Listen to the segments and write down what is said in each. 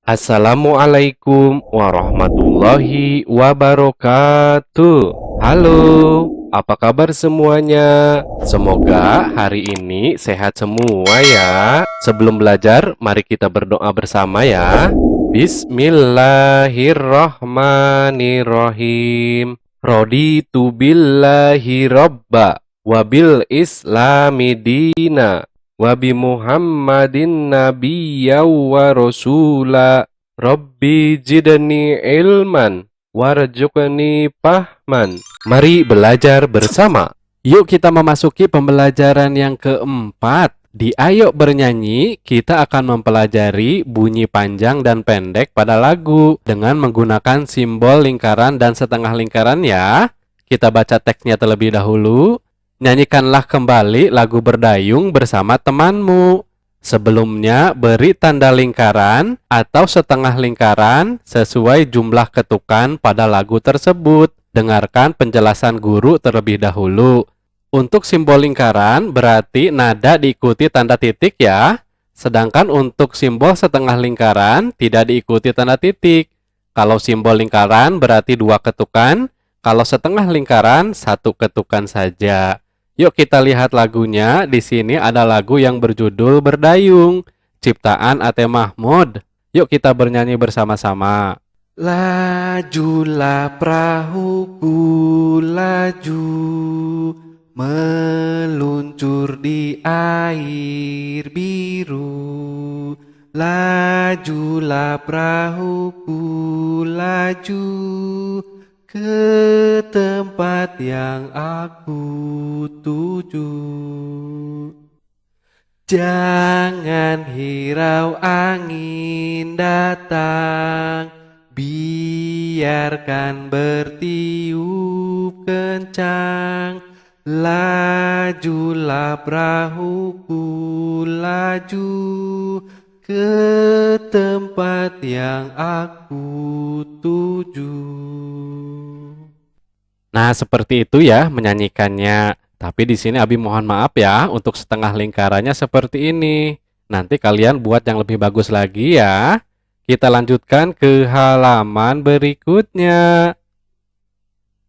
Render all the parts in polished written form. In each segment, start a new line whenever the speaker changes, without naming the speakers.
Assalamualaikum warahmatullahi wabarakatuh. Halo, apa kabar semuanya? Semoga hari ini sehat semua ya. Sebelum belajar, mari kita berdoa bersama ya. Bismillahirrahmanirrahim. Raditu billahi robba wabil islami dina Wabi Muhammadin nabiyya wa rasula. Rabbi jidni ilman warzuqni fahman. Mari belajar bersama. Yuk kita memasuki pembelajaran yang keempat. Di Ayo Bernyanyi, kita akan mempelajari bunyi panjang dan pendek pada lagu dengan menggunakan simbol lingkaran dan setengah lingkaran ya. Kita baca teksnya terlebih dahulu. Nyanyikanlah kembali lagu Berdayung bersama temanmu. Sebelumnya beri tanda lingkaran atau setengah lingkaran sesuai jumlah ketukan pada lagu tersebut. Dengarkan penjelasan guru terlebih dahulu. Untuk simbol lingkaran berarti nada diikuti tanda titik ya. Sedangkan untuk simbol setengah lingkaran tidak diikuti tanda titik. Kalau simbol lingkaran berarti 2 ketukan, kalau setengah lingkaran 1 ketukan saja. Yuk kita lihat lagunya. Di sini ada lagu yang berjudul Berdayung, ciptaan Ate Mahmud. Yuk kita bernyanyi bersama-sama. Lajulah perahuku laju, meluncur di air biru. Lajulah perahuku laju ke tempat yang aku tuju. Jangan hirau angin datang, biarkan bertiup kencang. Lajulah perahuku laju ke tempat yang aku tuju. Nah, seperti itu ya menyanyikannya. Tapi di sini Abi mohon maaf ya untuk setengah lingkarannya seperti ini. Nanti kalian buat yang lebih bagus lagi ya. Kita lanjutkan ke halaman berikutnya.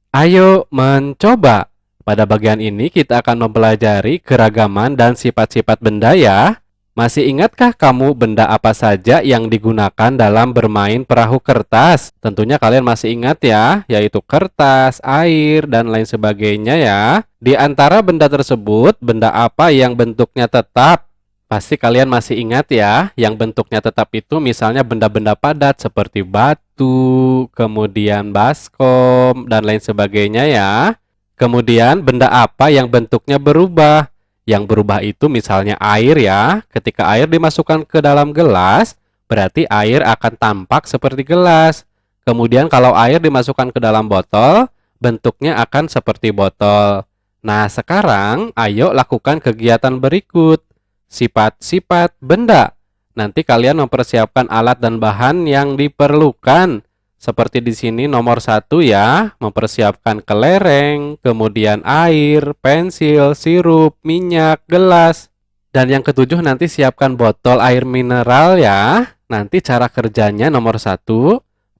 Ayo mencoba. Pada bagian ini kita akan mempelajari keragaman dan sifat-sifat benda ya. Masih ingatkah kamu benda apa saja yang digunakan dalam bermain perahu kertas? Tentunya kalian masih ingat ya, yaitu kertas, air, dan lain sebagainya ya. Di antara benda tersebut, benda apa yang bentuknya tetap? Pasti kalian masih ingat ya, yang bentuknya tetap itu misalnya benda-benda padat seperti batu, kemudian baskom, dan lain sebagainya ya. Kemudian benda apa yang bentuknya berubah? Yang berubah itu misalnya air ya. Ketika air dimasukkan ke dalam gelas, berarti air akan tampak seperti gelas. Kemudian kalau air dimasukkan ke dalam botol, bentuknya akan seperti botol. Nah, sekarang ayo lakukan kegiatan berikut. Sifat-sifat benda. Nanti kalian mempersiapkan alat dan bahan yang diperlukan. Seperti di sini nomor 1 ya, mempersiapkan kelereng, kemudian air, pensil, sirup, minyak, gelas. Dan yang ketujuh nanti siapkan botol air mineral ya. Nanti cara kerjanya nomor 1,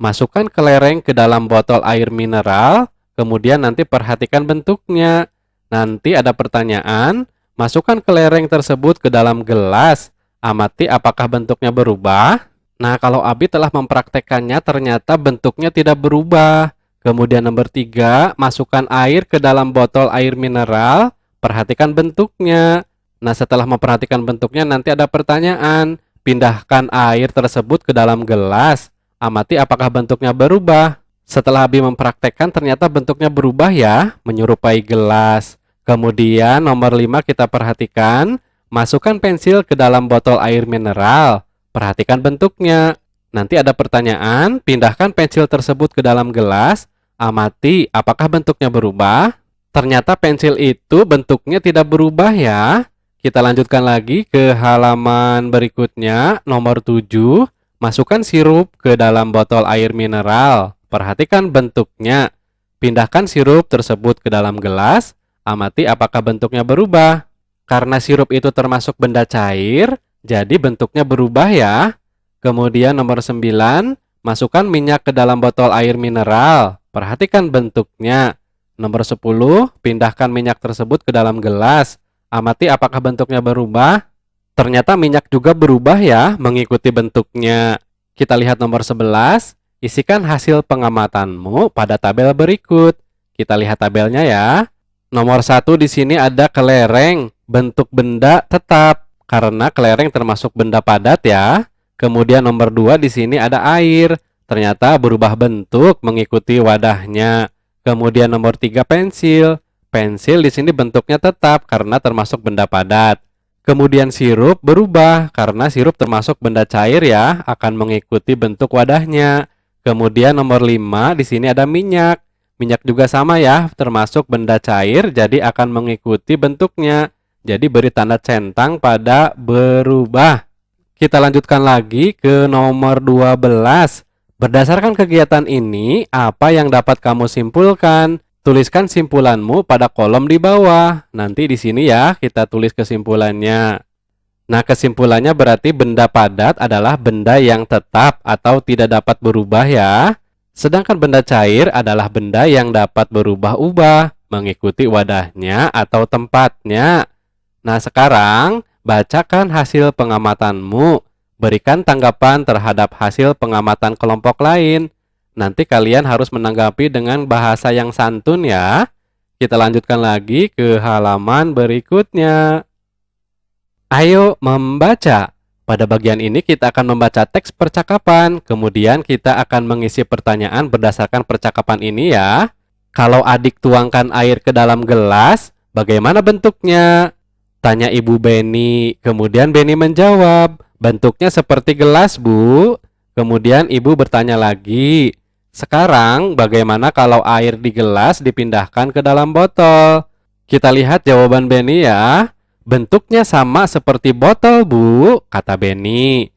masukkan kelereng ke dalam botol air mineral, kemudian nanti perhatikan bentuknya. Nanti ada pertanyaan, masukkan kelereng tersebut ke dalam gelas, amati apakah bentuknya berubah. Nah, kalau Abi telah mempraktekkannya ternyata bentuknya tidak berubah. Kemudian nomor 3, masukkan air ke dalam botol air mineral, perhatikan bentuknya. Nah, setelah memperhatikan bentuknya nanti ada pertanyaan, pindahkan air tersebut ke dalam gelas, amati apakah bentuknya berubah. Setelah Abi mempraktekkan ternyata bentuknya berubah ya, menyerupai gelas. Kemudian nomor 5 kita perhatikan, masukkan pensil ke dalam botol air mineral. Perhatikan bentuknya. Nanti ada pertanyaan, pindahkan pensil tersebut ke dalam gelas, amati apakah bentuknya berubah. Ternyata pensil itu bentuknya tidak berubah ya. Kita lanjutkan lagi ke halaman berikutnya, nomor 7. Masukkan sirup ke dalam botol air mineral. Perhatikan bentuknya. Pindahkan sirup tersebut ke dalam gelas, amati apakah bentuknya berubah. Karena sirup itu termasuk benda cair, jadi bentuknya berubah ya. Kemudian nomor 9, masukkan minyak ke dalam botol air mineral. Perhatikan bentuknya. Nomor 10, pindahkan minyak tersebut ke dalam gelas. Amati apakah bentuknya berubah. Ternyata minyak juga berubah ya, mengikuti bentuknya. Kita lihat nomor 11, isikan hasil pengamatanmu pada tabel berikut. Kita lihat tabelnya ya. Nomor 1 di sini ada kelereng, bentuk benda tetap, karena kelereng termasuk benda padat ya. Kemudian nomor 2 di sini ada air, ternyata berubah bentuk mengikuti wadahnya. Kemudian nomor 3 pensil. Pensil di sini bentuknya tetap karena termasuk benda padat. Kemudian sirup berubah karena sirup termasuk benda cair ya, akan mengikuti bentuk wadahnya. Kemudian nomor 5 di sini ada minyak. Minyak juga sama ya, termasuk benda cair, jadi akan mengikuti bentuknya. Jadi beri tanda centang pada berubah. Kita lanjutkan lagi ke nomor 12. Berdasarkan kegiatan ini, apa yang dapat kamu simpulkan? Tuliskan simpulanmu pada kolom di bawah. Nanti di sini ya, kita tulis kesimpulannya. Nah, kesimpulannya berarti benda padat adalah benda yang tetap atau tidak dapat berubah ya. Sedangkan benda cair adalah benda yang dapat berubah-ubah, mengikuti wadahnya atau tempatnya. Nah, sekarang bacakan hasil pengamatanmu. Berikan tanggapan terhadap hasil pengamatan kelompok lain. Nanti kalian harus menanggapi dengan bahasa yang santun ya. Kita lanjutkan lagi ke halaman berikutnya. Ayo membaca. Pada bagian ini kita akan membaca teks percakapan. Kemudian kita akan mengisi pertanyaan berdasarkan percakapan ini ya. Kalau adik tuangkan air ke dalam gelas, bagaimana bentuknya? Tanya Ibu Beni. Kemudian Beni menjawab, bentuknya seperti gelas, Bu. Kemudian ibu bertanya lagi, sekarang bagaimana kalau air di gelas dipindahkan ke dalam botol? Kita lihat jawaban Beni ya. Bentuknya sama seperti botol, Bu, kata Beni.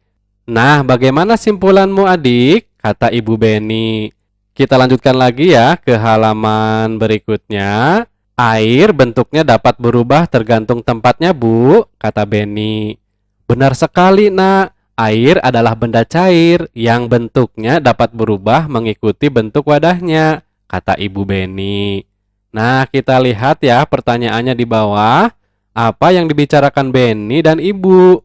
Nah, bagaimana simpulanmu, adik? Kata Ibu Beni. Kita lanjutkan lagi ya ke halaman berikutnya. Air bentuknya dapat berubah tergantung tempatnya, Bu, kata Beni. Benar sekali, Nak. Air adalah benda cair yang bentuknya dapat berubah mengikuti bentuk wadahnya, kata Ibu Beni. Nah, kita lihat ya pertanyaannya di bawah. Apa yang dibicarakan Beni dan Ibu?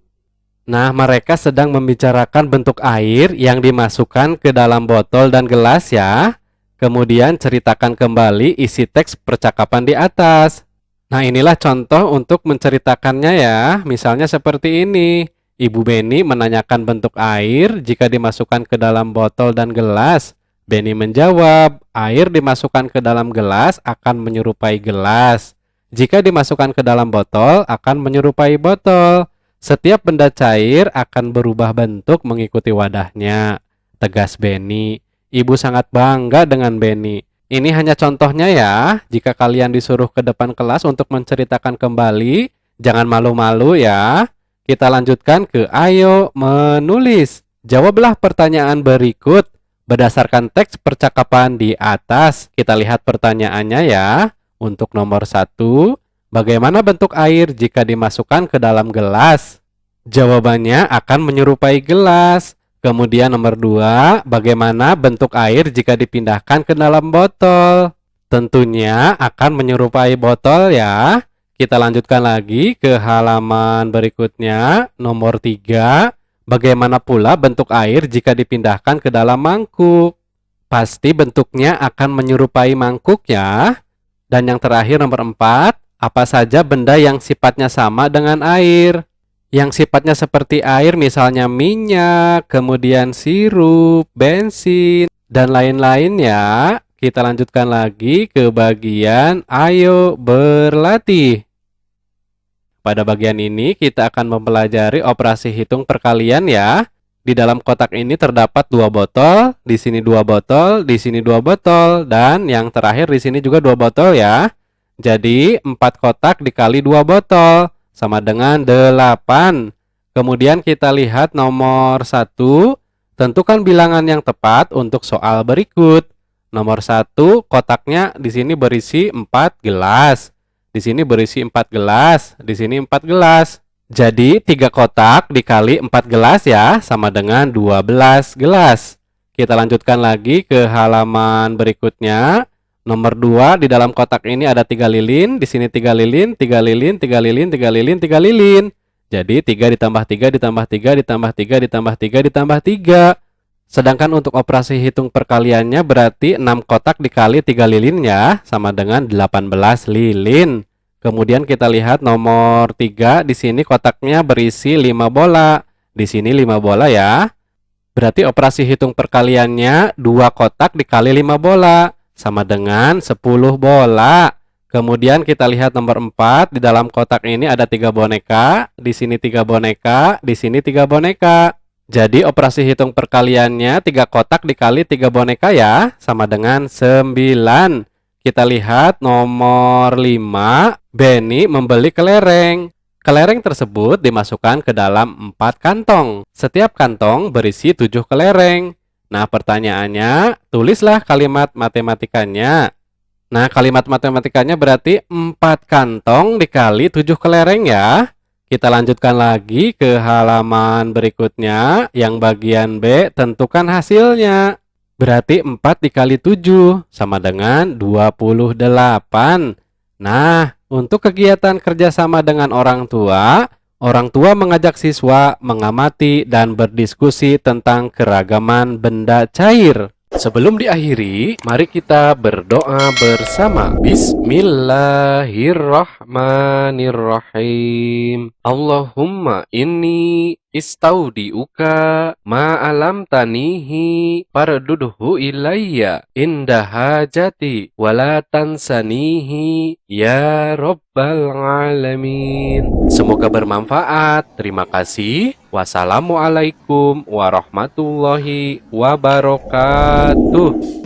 Nah, mereka sedang membicarakan bentuk air yang dimasukkan ke dalam botol dan gelas ya. Kemudian ceritakan kembali isi teks percakapan di atas. Nah, inilah contoh untuk menceritakannya ya. Misalnya seperti ini. Ibu Beni menanyakan bentuk air jika dimasukkan ke dalam botol dan gelas. Beni menjawab, air dimasukkan ke dalam gelas akan menyerupai gelas. Jika dimasukkan ke dalam botol akan menyerupai botol. Setiap benda cair akan berubah bentuk mengikuti wadahnya, tegas Beni. Ibu sangat bangga dengan Beni. Ini hanya contohnya ya. Jika kalian disuruh ke depan kelas untuk menceritakan kembali, jangan malu-malu ya. Kita lanjutkan ke ayo menulis. Jawablah pertanyaan berikut berdasarkan teks percakapan di atas. Kita lihat pertanyaannya ya. Untuk nomor 1, bagaimana bentuk air jika dimasukkan ke dalam gelas? Jawabannya akan menyerupai gelas. Kemudian nomor 2, bagaimana bentuk air jika dipindahkan ke dalam botol? Tentunya akan menyerupai botol ya. Kita lanjutkan lagi ke halaman berikutnya, nomor 3. Bagaimana pula bentuk air jika dipindahkan ke dalam mangkuk? Pasti bentuknya akan menyerupai mangkuk ya. Dan yang terakhir nomor 4, apa saja benda yang sifatnya sama dengan air? Yang sifatnya seperti air misalnya minyak, kemudian sirup, bensin, dan lain-lain ya. Kita lanjutkan lagi ke bagian ayo berlatih. Pada bagian ini kita akan mempelajari operasi hitung perkalian ya. Di dalam kotak ini terdapat 2 botol, di sini 2 botol, di sini 2 botol, dan yang terakhir di sini juga 2 botol ya. Jadi 4 kotak dikali 2 botol sama dengan 8. Kemudian kita lihat nomor 1, tentukan bilangan yang tepat untuk soal berikut. Nomor 1, kotaknya di sini berisi 4 gelas. Di sini berisi 4 gelas, di sini 4 gelas. Jadi 3 kotak dikali 4 gelas ya, sama dengan 12 gelas. Kita lanjutkan lagi ke halaman berikutnya. Nomor 2, di dalam kotak ini ada 3 lilin, di sini 3 lilin, 3 lilin, 3 lilin, 3 lilin, 3 lilin. Jadi 3 ditambah 3 ditambah 3 ditambah 3 ditambah 3 ditambah 3. Sedangkan untuk operasi hitung perkaliannya berarti 6 kotak dikali 3 lilin ya, sama dengan 18 lilin. Kemudian kita lihat nomor 3, di sini kotaknya berisi 5 bola. Di sini 5 bola ya. Berarti operasi hitung perkaliannya 2 kotak dikali 5 bola, sama dengan 10 bola. Kemudian kita lihat nomor 4, di dalam kotak ini ada 3 boneka, di sini 3 boneka, di sini 3 boneka. Jadi operasi hitung perkaliannya 3 kotak dikali 3 boneka ya, sama dengan 9. Kita lihat nomor 5, Benny membeli kelereng. Kelereng tersebut dimasukkan ke dalam 4 kantong. Setiap kantong berisi 7 kelereng. Nah, pertanyaannya, tulislah kalimat matematikanya. Nah, kalimat matematikanya berarti 4 kantong dikali 7 kelereng ya. Kita lanjutkan lagi ke halaman berikutnya. Yang bagian B, tentukan hasilnya. Berarti 4 dikali 7 sama dengan 28. Nah, untuk kegiatan kerjasama dengan orang tua mengajak siswa mengamati dan berdiskusi tentang keragaman benda cair. Sebelum diakhiri, mari kita berdoa bersama. Bismillahirrahmanirrahim. Allahumma inni istaudiuka ma'alam tanihi fardudhu ilayya inda hajati wala tansanihi ya rabbal alamin. Semoga bermanfaat. Terima kasih. Wassalamualaikum warahmatullahi wabarakatuh.